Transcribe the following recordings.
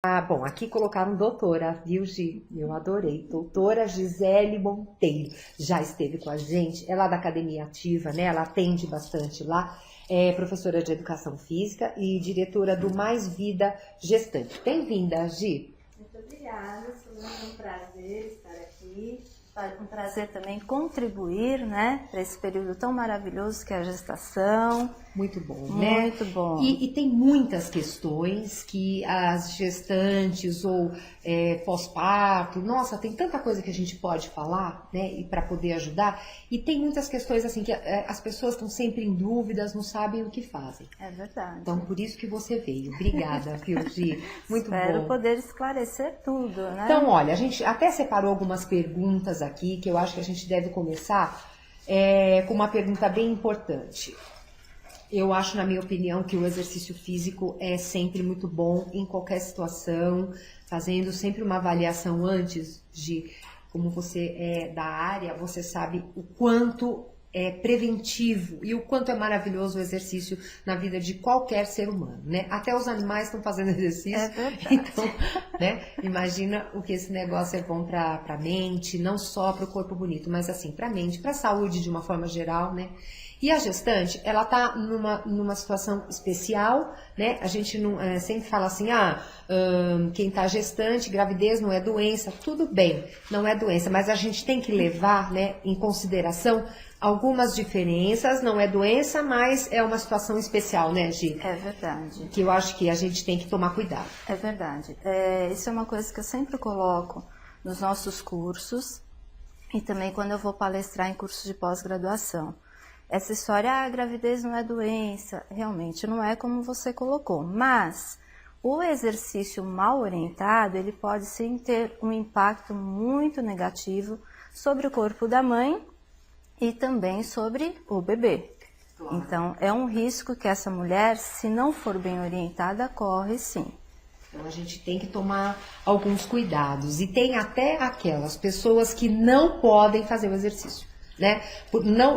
Ah, bom, aqui colocaram doutora, viu, Gi? Eu adorei. Doutora Gisele Monteiro já esteve com a gente, é lá da Academia Ativa, né? Ela atende bastante lá, é professora de Educação Física e diretora do Mais Vida Gestante. Bem-vinda, Gi. Muito obrigada, Solane, é um prazer estar aqui. Um prazer também contribuir, né, para esse período tão maravilhoso que é a gestação. Muito bom, né? Muito bom. E tem muitas questões que as gestantes ou pós-parto, nossa, tem tanta coisa que a gente pode falar, né, e para poder ajudar. E tem muitas questões assim que as pessoas estão sempre em dúvidas, não sabem o que fazem. É verdade. Então, por isso que você veio. Obrigada, Gi. Muito bom. Espero poder esclarecer tudo, né? Então, olha, a gente até separou algumas perguntas aqui que eu acho que a gente deve começar com uma pergunta bem importante. Eu acho, na minha opinião, que o exercício físico é sempre muito bom em qualquer situação, fazendo sempre uma avaliação antes de, como você é da área, você sabe o quanto é preventivo e o quanto é maravilhoso o exercício na vida de qualquer ser humano, né? Até os animais estão fazendo exercício. É verdade. Então, né? Imagina o que esse negócio é bom para a mente, não só para o corpo bonito, mas assim, para a mente, para a saúde de uma forma geral, né? E a gestante, ela tá numa situação especial, né? A gente não, sempre fala assim, quem tá gestante, gravidez não é doença, tudo bem, não é doença, mas a gente tem que levar, né, em consideração algumas diferenças, não é doença, mas é uma situação especial, né, Gi? É verdade. Que eu acho que a gente tem que tomar cuidado. É verdade. Isso é uma coisa que eu sempre coloco nos nossos cursos e também quando eu vou palestrar em cursos de pós-graduação. Essa história, a gravidez não é doença, realmente não é como você colocou, mas o exercício mal orientado, ele pode sim ter um impacto muito negativo sobre o corpo da mãe e também sobre o bebê. Claro. Então, é um risco que essa mulher, se não for bem orientada, corre sim. Então, a gente tem que tomar alguns cuidados. E tem até aquelas pessoas que não podem fazer o exercício, né?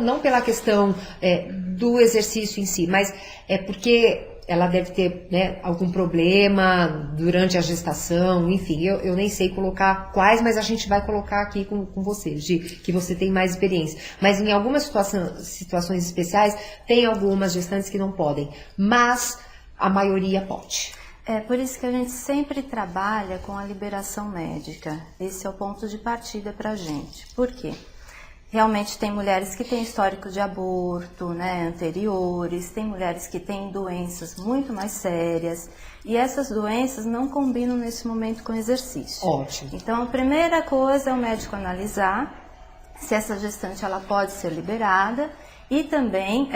Não pela questão do exercício em si, mas é porque ela deve ter, né, algum problema durante a gestação, enfim, eu nem sei colocar quais, mas a gente vai colocar aqui com você, Gi, que você tem mais experiência. Mas em algumas situações especiais, tem algumas gestantes que não podem, mas a maioria pode. É por isso que a gente sempre trabalha com a liberação médica. Esse é o ponto de partida para a gente. Por quê? Realmente tem mulheres que têm histórico de aborto, né, anteriores, tem mulheres que têm doenças muito mais sérias e essas doenças não combinam nesse momento com o exercício. Ótimo. Então a primeira coisa é o médico analisar se essa gestante ela pode ser liberada e também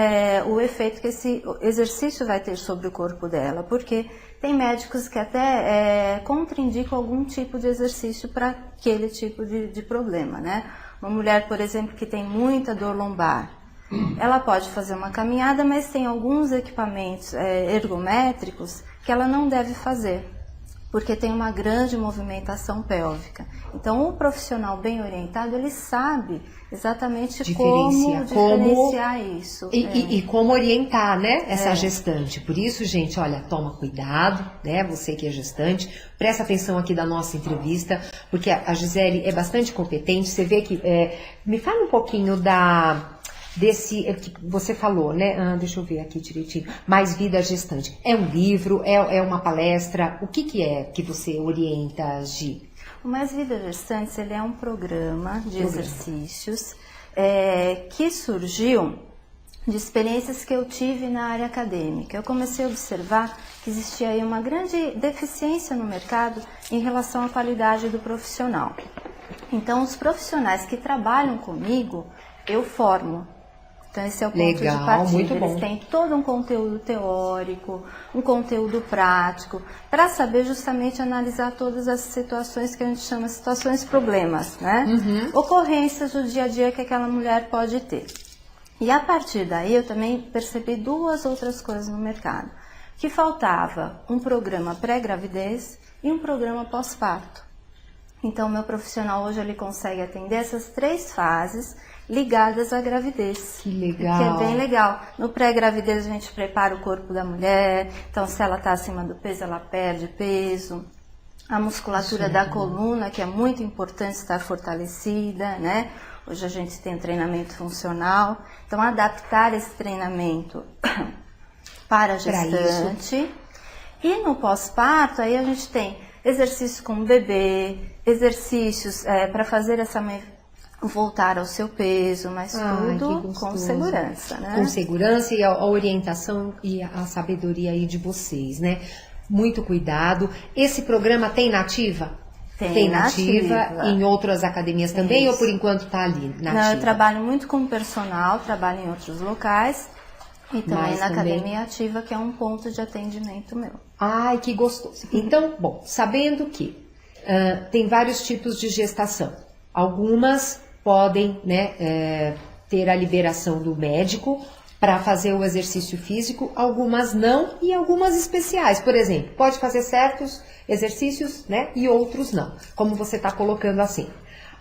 o efeito que esse exercício vai ter sobre o corpo dela, porque tem médicos que até contraindicam algum tipo de exercício para aquele tipo de problema, né? Uma mulher, por exemplo, que tem muita dor lombar, ela pode fazer uma caminhada, mas tem alguns equipamentos ergométricos que ela não deve fazer, porque tem uma grande movimentação pélvica. Então, o profissional bem orientado, ele sabe exatamente como diferenciar isso. E como orientar, né, essa gestante. Por isso, gente, olha, toma cuidado, né, você que é gestante, presta atenção aqui da nossa entrevista, porque a Gisele é bastante competente, você vê que... me fala um pouquinho desse que você falou, né? Deixa eu ver aqui direitinho. Mais Vida Gestante. É um livro? É uma palestra? O que é que você orienta, Gi? O Mais Vida Gestante, ele é um programa de exercícios que surgiu de experiências que eu tive na área acadêmica. Eu comecei a observar que existia aí uma grande deficiência no mercado em relação à qualidade do profissional. Então, os profissionais que trabalham comigo, eu formo. Então, esse é o ponto de partida. Muito bom. Eles têm todo um conteúdo teórico, um conteúdo prático, para saber justamente analisar todas as situações que a gente chama de situações problemas, né? Ocorrências do dia a dia que aquela mulher pode ter. E a partir daí, eu também percebi duas outras coisas no mercado. Que faltava um programa pré-gravidez e um programa pós-parto. Então, o meu profissional hoje ele consegue atender essas três fases ligadas à gravidez. Que legal. Que é bem legal. No pré-gravidez a gente prepara o corpo da mulher, então se ela está acima do peso, ela perde peso. A musculatura da coluna, que é muito importante estar fortalecida, né? Hoje a gente tem treinamento funcional. Então, adaptar esse treinamento para a gestante. E no pós-parto, aí a gente tem exercícios com o bebê, exercícios para fazer essa mãe voltar ao seu peso, mas tudo com segurança, né? Com segurança e a orientação e a sabedoria aí de vocês, né? Muito cuidado. Esse programa tem nativa? Tem nativa. Em outras academias também. Isso. Ou por enquanto está ali, nativa? Não, eu trabalho muito com personal, trabalho em outros locais. E também na academia ativa, que é um ponto de atendimento meu. Ai, que gostoso. Então, bom, sabendo que tem vários tipos de gestação. Algumas podem, né, ter a liberação do médico para fazer o exercício físico, algumas não e algumas especiais. Por exemplo, pode fazer certos exercícios, né, e outros não, como você está colocando assim.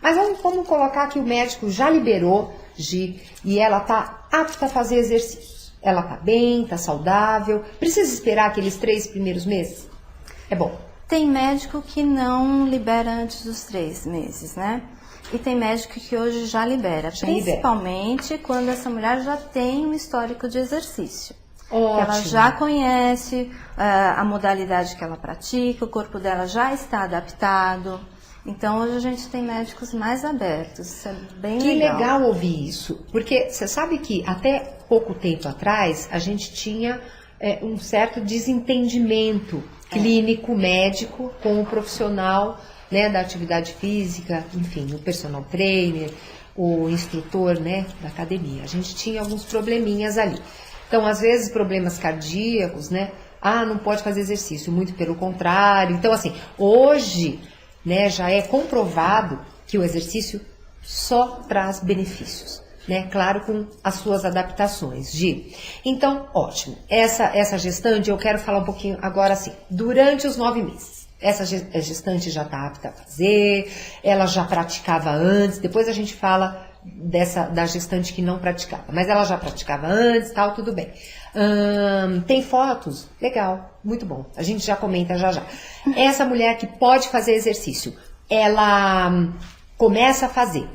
Mas vamos colocar que o médico já liberou, e ela está apta a fazer exercícios. Ela está bem, está saudável. Precisa esperar aqueles 3 primeiros meses? É bom. Tem médico que não libera antes dos 3 meses, né? E tem médico que hoje já libera, principalmente quando essa mulher já tem um histórico de exercício. Ótimo. Ela já conhece a modalidade que ela pratica, o corpo dela já está adaptado. Então, hoje a gente tem médicos mais abertos, isso é bem legal. Que legal ouvir isso, porque você sabe que até pouco tempo atrás a gente tinha um certo desentendimento clínico, médico, com o profissional, né, da atividade física, enfim, o personal trainer, o instrutor, né, da academia. A gente tinha alguns probleminhas ali. Então, às vezes, problemas cardíacos, né, não pode fazer exercício, muito pelo contrário. Então, assim, hoje, né, já é comprovado que o exercício só traz benefícios, né? Claro, com as suas adaptações, Gi. Então, ótimo. Essa gestante, eu quero falar um pouquinho agora assim, durante os 9 meses. Essa gestante já está apta a fazer, ela já praticava antes, depois a gente fala da gestante que não praticava, mas ela já praticava antes, tal, tudo bem. Tem fotos? Legal, muito bom. A gente já comenta já. Essa mulher que pode fazer exercício, ela começa a fazer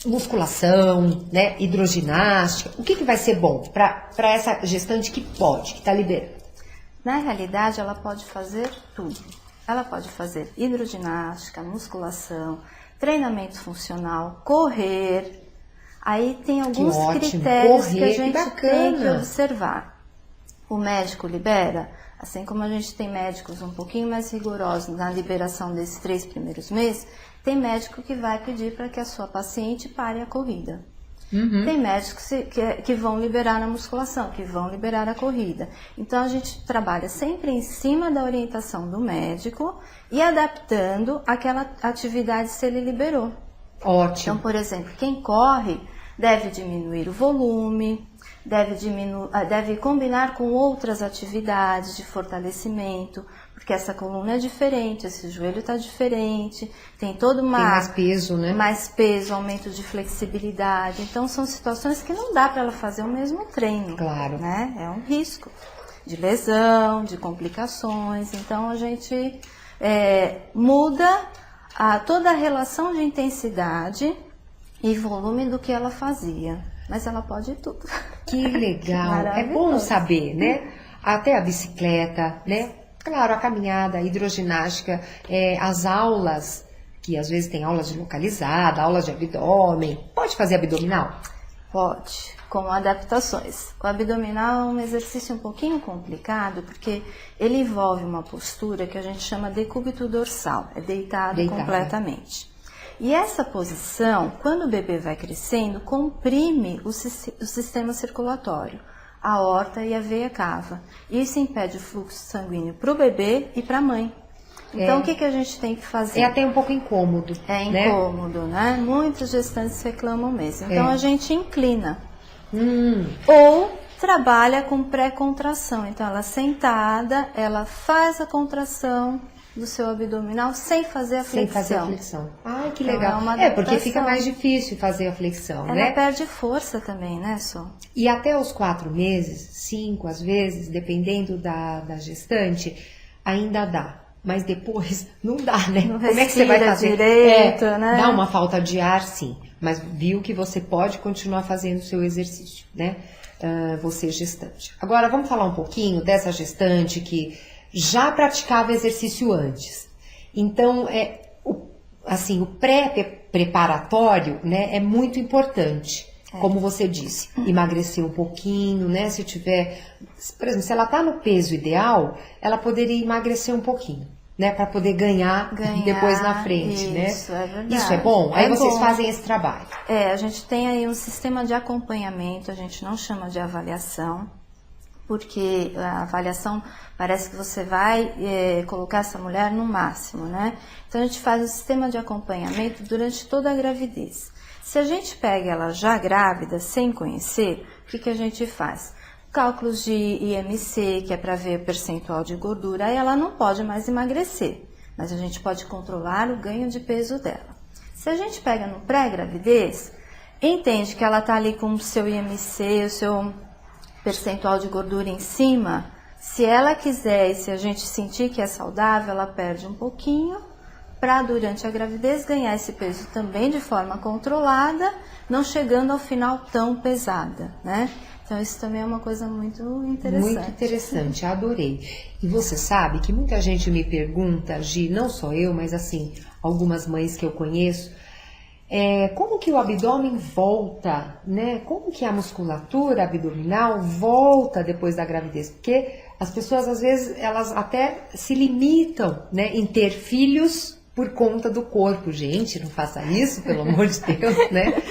musculação, né, hidroginástica. O que vai ser bom para essa gestante que pode, que está liberando? Na realidade, ela pode fazer tudo. Ela pode fazer hidroginástica, musculação, treinamento funcional, correr. Aí tem alguns critérios que a gente tem que observar. O médico libera, assim como a gente tem médicos um pouquinho mais rigorosos na liberação desses 3 primeiros meses, tem médico que vai pedir para que a sua paciente pare a corrida. Uhum. Tem médicos que vão liberar na musculação, que vão liberar a corrida. Então, a gente trabalha sempre em cima da orientação do médico e adaptando aquela atividade se ele liberou. Ótimo. Então, por exemplo, quem corre deve diminuir o volume, deve combinar com outras atividades de fortalecimento, porque essa coluna é diferente, esse joelho está diferente, tem todo uma... Tem mais peso, né? Mais peso, aumento de flexibilidade. Então, são situações que não dá para ela fazer o mesmo treino. Claro. Né? É um risco de lesão, de complicações. Então, a gente muda toda a relação de intensidade e volume do que ela fazia. Mas ela pode tudo. Que legal. É bom saber, né? Até a bicicleta, né? Claro, a caminhada, a hidroginástica, as aulas, que às vezes tem aulas de localizada, aulas de abdômen. Pode fazer abdominal? Pode, com adaptações. O abdominal é um exercício um pouquinho complicado, porque ele envolve uma postura que a gente chama decúbito dorsal, é deitado completamente. E essa posição, quando o bebê vai crescendo, comprime o sistema circulatório, a aorta e a veia cava. Isso impede o fluxo sanguíneo para o bebê e para a mãe. Então, o que a gente tem que fazer? É até um pouco incômodo. É incômodo, né? Muitas gestantes reclamam mesmo. Então, a gente inclina. Ou trabalha com pré-contração. Então, ela sentada, ela faz a contração do seu abdominal sem fazer a flexão. Sem fazer a flexão. Ai, que legal. Porque fica mais difícil fazer a flexão, né? Ela perde força também, né, Só? E até os 4 meses, 5 às vezes, dependendo da gestante, ainda dá. mas depois não dá, né? Não Como é que você vai respira fazer? direito, né? Dá uma falta de ar, sim, mas viu que você pode continuar fazendo o seu exercício, né? Você gestante. Agora, vamos falar um pouquinho dessa gestante que já praticava exercício antes. Então, o pré-preparatório, né, é muito importante. Como você disse, emagrecer um pouquinho, né? Se tiver, por exemplo, se ela tá no peso ideal, ela poderia emagrecer um pouquinho, né? Para poder ganhar depois na frente, né? Isso, é verdade. Isso é bom? Aí vocês bom. fazem esse trabalho. A gente tem aí um sistema de acompanhamento, a gente não chama de avaliação, porque a avaliação parece que você vai colocar essa mulher no máximo, né? Então a gente faz um sistema de acompanhamento durante toda a gravidez. Se a gente pega ela já grávida, sem conhecer, o que a gente faz? Cálculos de IMC, que é para ver o percentual de gordura, aí ela não pode mais emagrecer, mas a gente pode controlar o ganho de peso dela. Se a gente pega no pré-gravidez, entende que ela está ali com o seu IMC, o seu percentual de gordura em cima, se ela quiser e se a gente sentir que é saudável, ela perde um pouquinho, para durante a gravidez ganhar esse peso também de forma controlada, não chegando ao final tão pesada, né? Então isso também é uma coisa muito interessante. Muito interessante, adorei. E você sabe que muita gente me pergunta, Gi, não só eu, mas assim, algumas mães que eu conheço, como que o abdômen volta, né? Como que a musculatura abdominal volta depois da gravidez? Porque as pessoas, às vezes, elas até se limitam, né, em ter filhos por conta do corpo. Gente, não faça isso, pelo amor de Deus, né?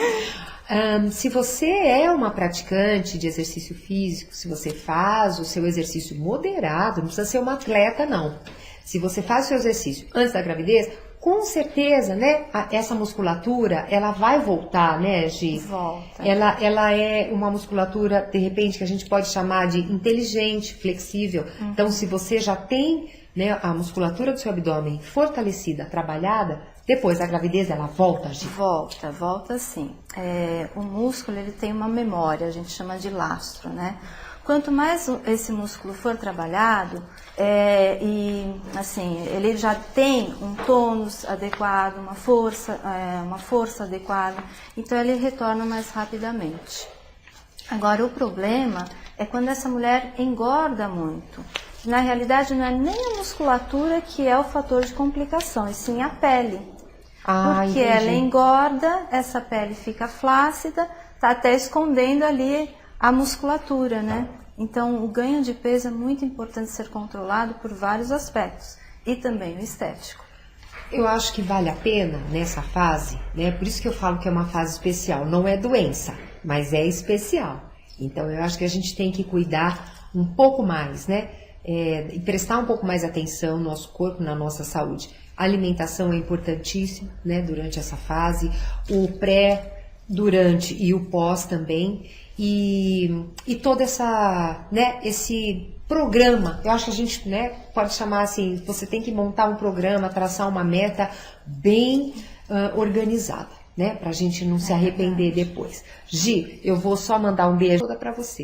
Se você é uma praticante de exercício físico, se você faz o seu exercício moderado, não precisa ser uma atleta, não. Se você faz o seu exercício antes da gravidez, com certeza, né, essa musculatura, ela vai voltar, né, Gi? Volta. Ela é uma musculatura, de repente, que a gente pode chamar de inteligente, flexível. Então, se você já tem, né, a musculatura do seu abdômen fortalecida, trabalhada, depois da gravidez ela volta, Gi? Volta sim. O músculo, ele tem uma memória, a gente chama de lastro, né? Quanto mais esse músculo for trabalhado, e assim, ele já tem um tônus adequado, uma força adequada, então ele retorna mais rapidamente. Agora, o problema é quando essa mulher engorda muito. Na realidade, não é nem a musculatura que é o fator de complicação, e sim a pele. Porque entendi. ela engorda, essa pele fica flácida, tá até escondendo ali a musculatura, né? Então, o ganho de peso é muito importante ser controlado por vários aspectos, e também o estético. Eu acho que vale a pena nessa fase, né? Por isso que eu falo que é uma fase especial. Não é doença, mas é especial. Então, eu acho que a gente tem que cuidar um pouco mais, né? E prestar um pouco mais atenção no nosso corpo, na nossa saúde. A alimentação é importantíssima, né? Durante essa fase. O pré, durante e o pós também. E toda essa, né, esse programa, eu acho que a gente, né, pode chamar assim, você tem que montar um programa, traçar uma meta bem organizada, né, pra gente não se arrepender depois. Gi, eu vou só mandar um beijo toda pra você.